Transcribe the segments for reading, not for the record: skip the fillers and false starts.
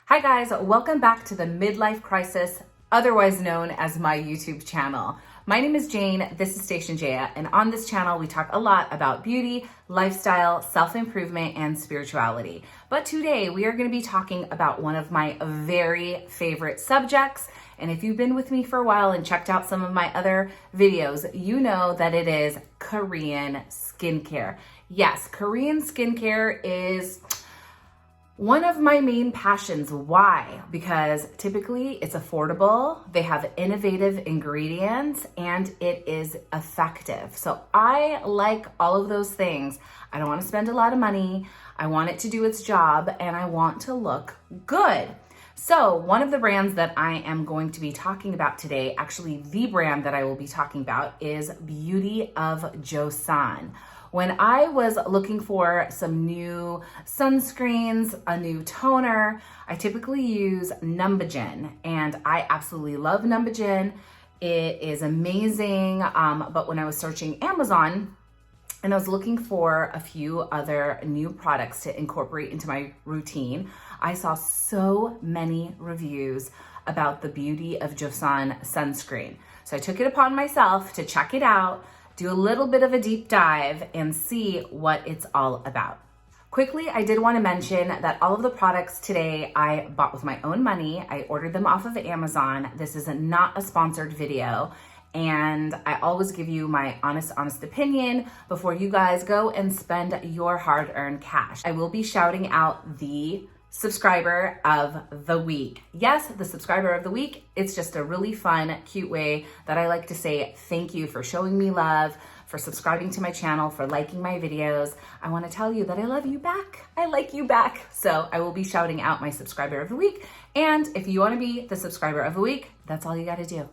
Hi guys, welcome back to the Midlife Crisis, otherwise known as my YouTube channel. My name is Jane, this is Station Jaya, and on this channel we talk a lot about beauty, lifestyle, self-improvement, and spirituality. But today we are going to be talking about one of my very favorite subjects, and if you've been with me for a while and checked out some of my other videos, you know that it is Korean skincare. Yes, Korean skincare is one of my main passions. Why? Because typically it's affordable, they have innovative ingredients, and it is effective. So I like all of those things. I don't want to spend a lot of money. I want it to do its job, and I want to look good. So one of the brands that I am going to be talking about today, actually the brand that I will be talking about, is Beauty of Joseon. When I was looking for some new sunscreens, a new toner, I typically use Numbuzin, and I absolutely love Numbuzin. It is amazing, but when I was searching Amazon and I was looking for a few other new products to incorporate into my routine, I saw so many reviews about the Beauty of Joseon sunscreen. So I took it upon myself to check it out, do a little bit of a deep dive, and see what it's all about. Quickly, I did want to mention that all of the products today I bought with my own money. I ordered them off of Amazon. This is not a sponsored video, and I always give you my honest opinion before you guys go and spend your hard-earned cash. I will be shouting out the subscriber of the week. Yes, the subscriber of the week. It's just a really fun, cute way that I like to say thank you for showing me love, for subscribing to my channel, for liking my videos. I want to tell you that I love you back. I like you back. So I will be shouting out my subscriber of the week. And if you want to be the subscriber of the week, that's all you got to do.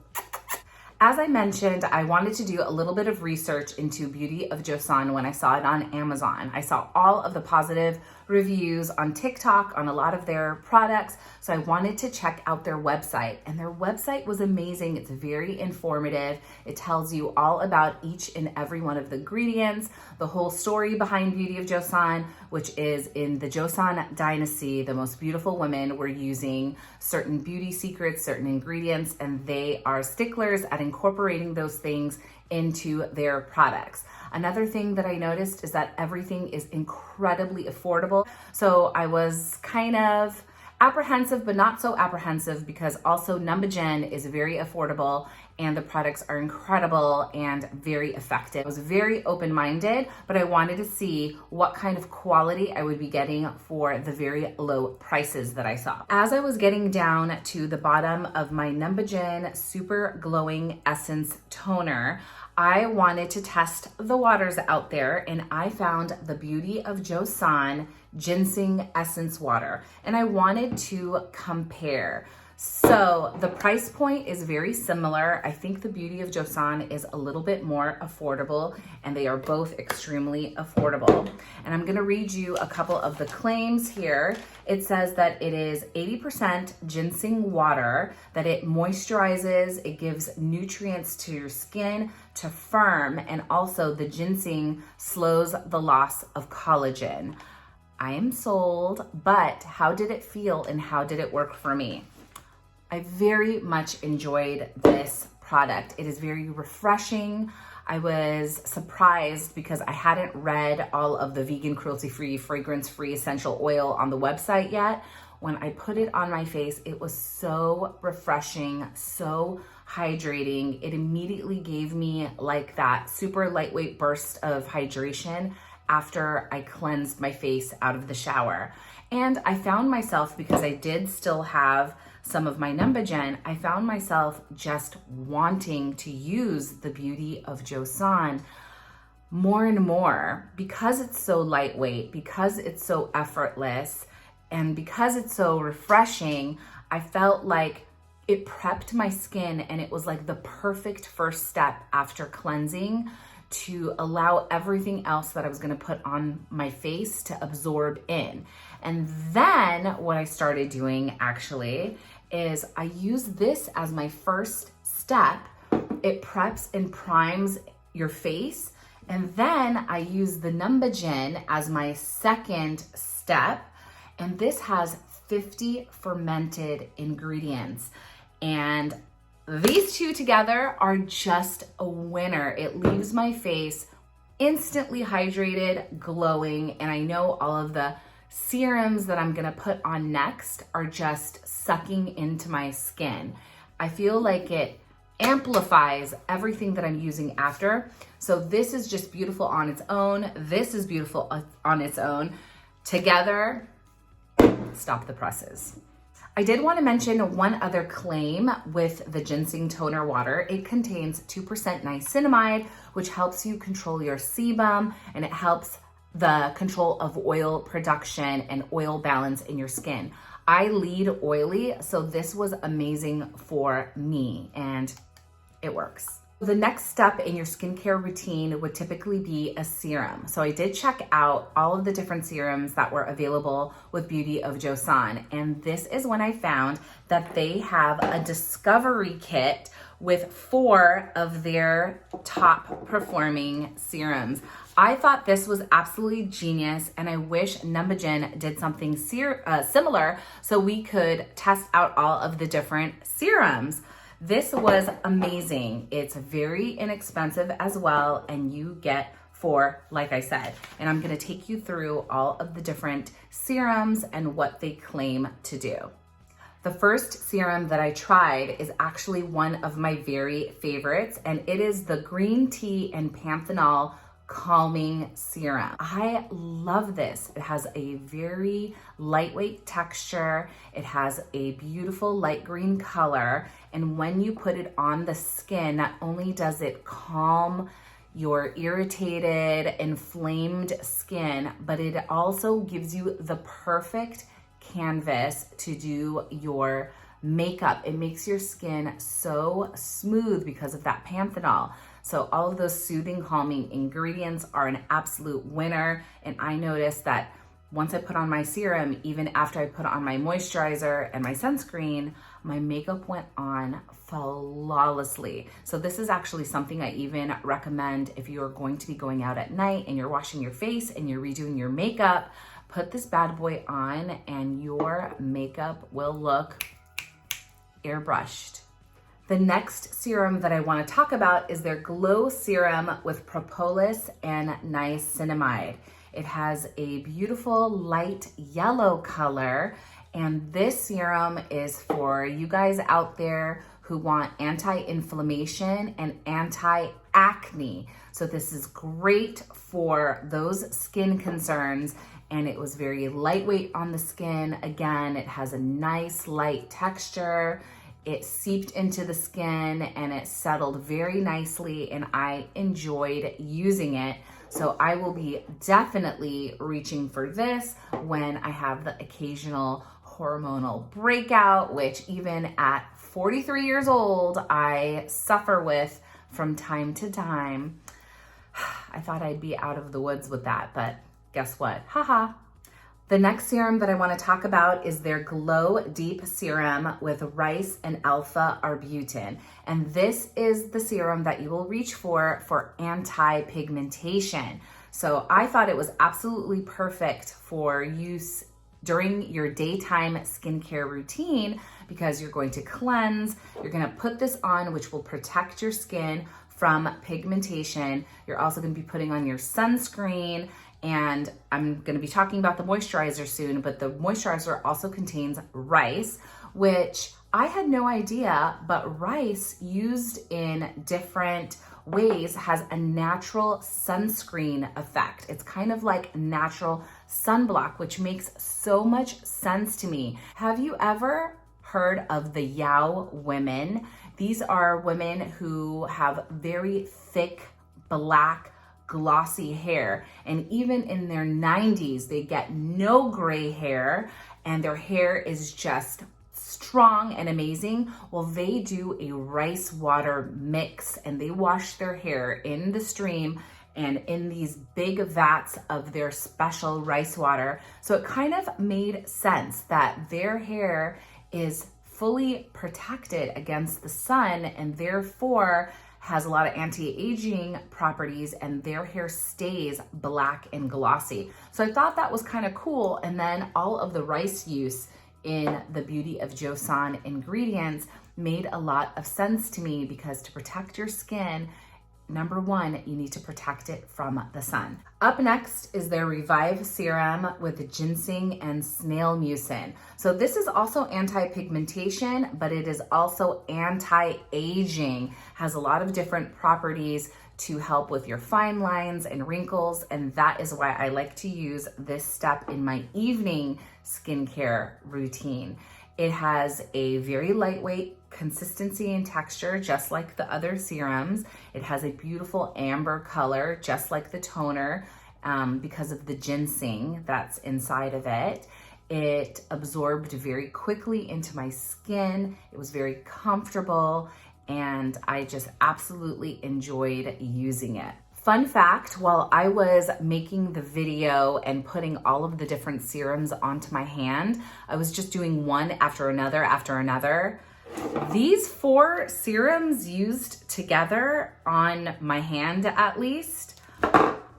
As I mentioned, I wanted to do a little bit of research into Beauty of Joseon when I saw it on Amazon. I saw all of the positive reviews on TikTok on a lot of their products, so I wanted to check out their website, and their website was amazing. It's very informative. It tells you all about each and every one of the ingredients, the whole story behind Beauty of Joseon, which is in the Joseon Dynasty, the most beautiful women were using certain beauty secrets, certain ingredients, and they are sticklers at incorporating those things into their products. Another thing that I noticed is that everything is incredibly affordable. So I was kind of apprehensive, but not so apprehensive, because also Numbuzin is very affordable and the products are incredible and very effective. I was very open-minded, but I wanted to see what kind of quality I would be getting for the very low prices that I saw. As I was getting down to the bottom of my Numbuzin Super Glowing Essence Toner, I wanted to test the waters out there, and I found the Beauty of Joseon Ginseng Essence Water, and I wanted to compare. So the price point is very similar. I think the Beauty of Joseon is a little bit more affordable, and they are both extremely affordable. And I'm gonna read you a couple of the claims here. It says that it is 80% ginseng water, that it moisturizes, it gives nutrients to your skin to firm, and also the ginseng slows the loss of collagen. I am sold, but how did it feel and how did it work for me? I very much enjoyed this product. It is very refreshing. I was surprised because I hadn't read all of the vegan, cruelty-free, fragrance-free essential oil on the website yet. When I put it on my face, it was so refreshing, so hydrating. It immediately gave me like that super lightweight burst of hydration after I cleansed my face out of the shower. And I found myself, because I did still have some of my Numbuzin, I found myself just wanting to use the Beauty of Joseon more and more, because it's so lightweight, because it's so effortless, and because it's so refreshing. I felt like it prepped my skin, and it was like the perfect first step after cleansing to allow everything else that I was gonna put on my face to absorb in. And then what I started doing actually is I use this as my first step. It preps and primes your face, and then I use the Numbuzin as my second step, and this has 50 fermented ingredients. And these two together are just a winner. It leaves my face instantly hydrated, glowing, and I know all of the serums that I'm gonna put on next are just sucking into my skin. I feel like it amplifies everything that I'm using after. So this is just beautiful on its own. This is beautiful on its own. Together, stop the presses. I did want to mention one other claim with the ginseng toner water. It contains 2% niacinamide, which helps you control your sebum, and it helps the control of oil production and oil balance in your skin. I lead oily, so this was amazing for me, and it works. The next step in your skincare routine would typically be a serum. So I did check out all of the different serums that were available with Beauty of Joseon. And this is when I found that they have a discovery kit with 4 of their top performing serums. I thought this was absolutely genius, and I wish Numbuzin did something similar so we could test out all of the different serums. This was amazing. It's very inexpensive as well, and you get 4, like I said. And I'm gonna take you through all of the different serums and what they claim to do. The first serum that I tried is actually one of my very favorites, and it is the green tea and panthenol calming serum. I love this. It has a very lightweight texture. It has a beautiful light green color. And when you put it on the skin, not only does it calm your irritated, inflamed skin, but it also gives you the perfect canvas to do your makeup. It makes your skin so smooth because of that panthenol. So all of those soothing, calming ingredients are an absolute winner. And I noticed that once I put on my serum, even after I put on my moisturizer and my sunscreen, my makeup went on flawlessly. So this is actually something I even recommend if you're going to be going out at night and you're washing your face and you're redoing your makeup. Put this bad boy on and your makeup will look airbrushed. The next serum that I want to talk about is their Glow Serum with propolis and niacinamide. It has a beautiful light yellow color, and this serum is for you guys out there who want anti-inflammation and anti-acne. So this is great for those skin concerns, and it was very lightweight on the skin. Again, it has a nice light texture. It seeped into the skin and it settled very nicely, and I enjoyed using it. So I will be definitely reaching for this when I have the occasional hormonal breakout, which even at 43 years old, I suffer with from time to time. I thought I'd be out of the woods with that, but guess what? Haha. The next serum that I want to talk about is their Glow Deep Serum with rice and alpha arbutin. And this is the serum that you will reach for anti-pigmentation. So I thought it was absolutely perfect for use during your daytime skincare routine because you're going to cleanse, you're going to put this on, which will protect your skin from pigmentation. You're also going to be putting on your sunscreen, and I'm going to be talking about the moisturizer soon, but the moisturizer also contains rice, which I had no idea, but rice used in different ways has a natural sunscreen effect. It's kind of like natural sunblock, which makes so much sense to me. Have you ever heard of the Yao women? These are women who have very thick, black, glossy hair, and even in their 90s they get no gray hair and their hair is just strong and amazing. Well, they do a rice water mix and they wash their hair in the stream and in these big vats of their special rice water. So it kind of made sense that their hair is fully protected against the sun and therefore has a lot of anti-aging properties, and their hair stays black and glossy. So I thought that was kind of cool. And then all of the rice use in the Beauty of Joseon ingredients made a lot of sense to me, because to protect your skin, number one, you need to protect it from the sun. Up next is their Revive Serum with ginseng and snail mucin. So this is also anti-pigmentation, but it is also anti-aging. Has a lot of different properties to help with your fine lines and wrinkles, and that is why I like to use this step in my evening skincare routine. It has a very lightweight consistency and texture, just like the other serums. It has a beautiful amber color, just like the toner, because of the ginseng that's inside of it. It absorbed very quickly into my skin. It was very comfortable, and I just absolutely enjoyed using it. Fun fact, while I was making the video and putting all of the different serums onto my hand, I was just doing one after another after another. These 4 serums used together on my hand, at least,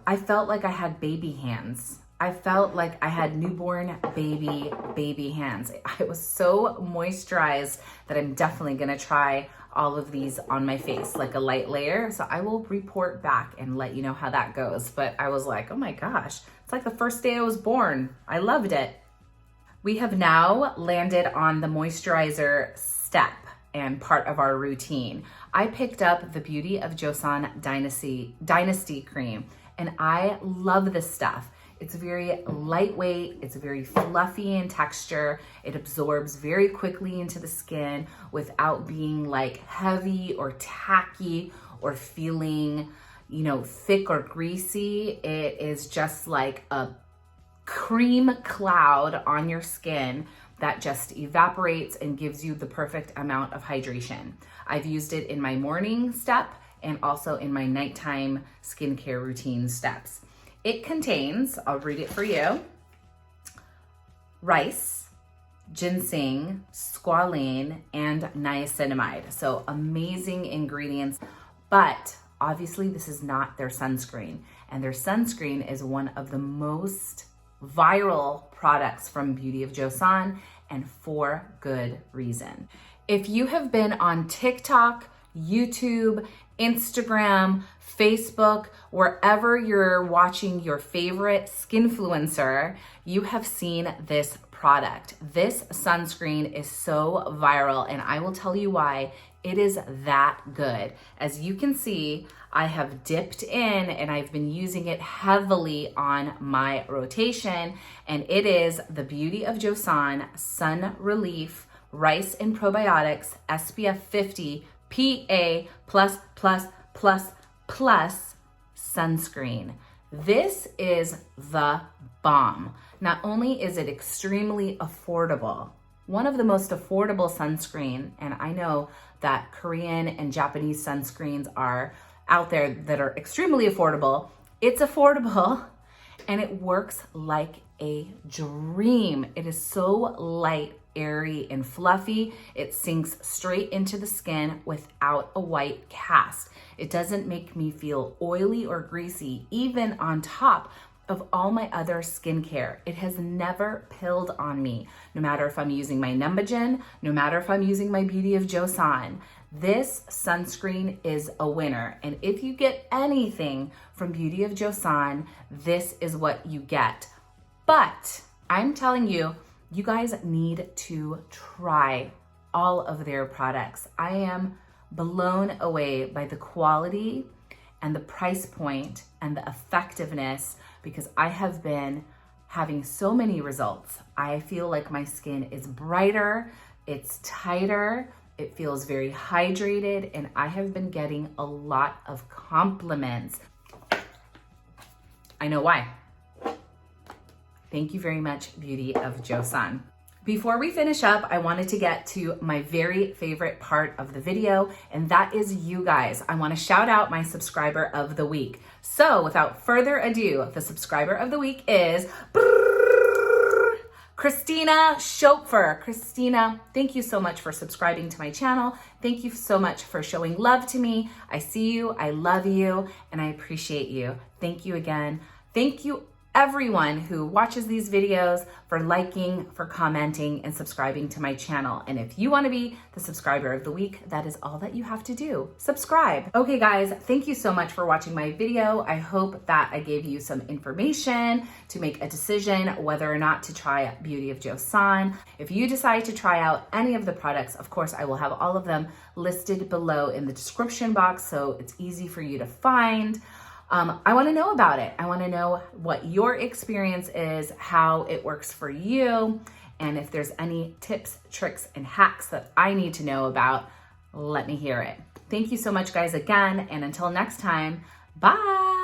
I felt like I had baby hands. I felt like I had newborn baby hands. I was so moisturized that I'm definitely gonna try all of these on my face, like a light layer. So I will report back and let you know how that goes. But I was like, oh my gosh, it's like the first day I was born. I loved it. We have now landed on the moisturizer step and part of our routine. I picked up the Beauty of Joseon Dynasty cream, and I love this stuff. It's very lightweight, it's very fluffy in texture, it absorbs very quickly into the skin without being like heavy or tacky or feeling, you know, thick or greasy. It is just like a cream cloud on your skin that just evaporates and gives you the perfect amount of hydration. I've used it in my morning step and also in my nighttime skincare routine steps. It contains, I'll read it for you, rice, ginseng, squalene, and niacinamide. So amazing ingredients, but obviously this is not their sunscreen. And their sunscreen is one of the most viral products from Beauty of Joseon, and for good reason. If you have been on TikTok, YouTube, Instagram, Facebook, wherever you're watching your favorite skinfluencer, you have seen this product. This sunscreen is so viral, and I will tell you why. It is that good. As you can see, I have dipped in and I've been using it heavily on my rotation, and it is the Beauty of Joseon Sun Relief Rice and Probiotics SPF 50 PA+++ sunscreen. This is the bomb. Not only is it extremely affordable, one of the most affordable sunscreen, and I know that Korean and Japanese sunscreens are out there that are extremely affordable. It's affordable and it works like a dream. It is so light, airy, and fluffy. It sinks straight into the skin without a white cast. It doesn't make me feel oily or greasy, even on top of all my other skincare. It has never pilled on me, no matter if I'm using my Numbuzin, no matter if I'm using my Beauty of Joseon. This sunscreen is a winner. And if you get anything from Beauty of Joseon, this is what you get. But I'm telling you, you guys need to try all of their products. I am blown away by the quality and the price point and the effectiveness, because I have been having so many results. I feel like my skin is brighter, it's tighter, it feels very hydrated, and I have been getting a lot of compliments. I know why. Thank you very much, Beauty of Joseon. Before we finish up, I wanted to get to my very favorite part of the video, and that is you guys. I want to shout out my subscriber of the week. So without further ado, the subscriber of the week is Christina Schopfer. Christina, thank you so much for subscribing to my channel. Thank you so much for showing love to me. I see you, I love you, and I appreciate you. Thank you again. Thank you everyone who watches these videos, for liking, for commenting, and subscribing to my channel. And if you want to be the subscriber of the week, that is all that you have to do. Subscribe. Okay, guys, thank you so much for watching my video. I hope that I gave you some information to make a decision whether or not to try Beauty of Joseon. If you decide to try out any of the products, of course, I will have all of them listed below in the description box, so it's easy for you to find. I want to know about it. I want to know what your experience is, how it works for you, and if there's any tips, tricks, and hacks that I need to know about, let me hear it. Thank you so much, guys, again, and until next time, bye.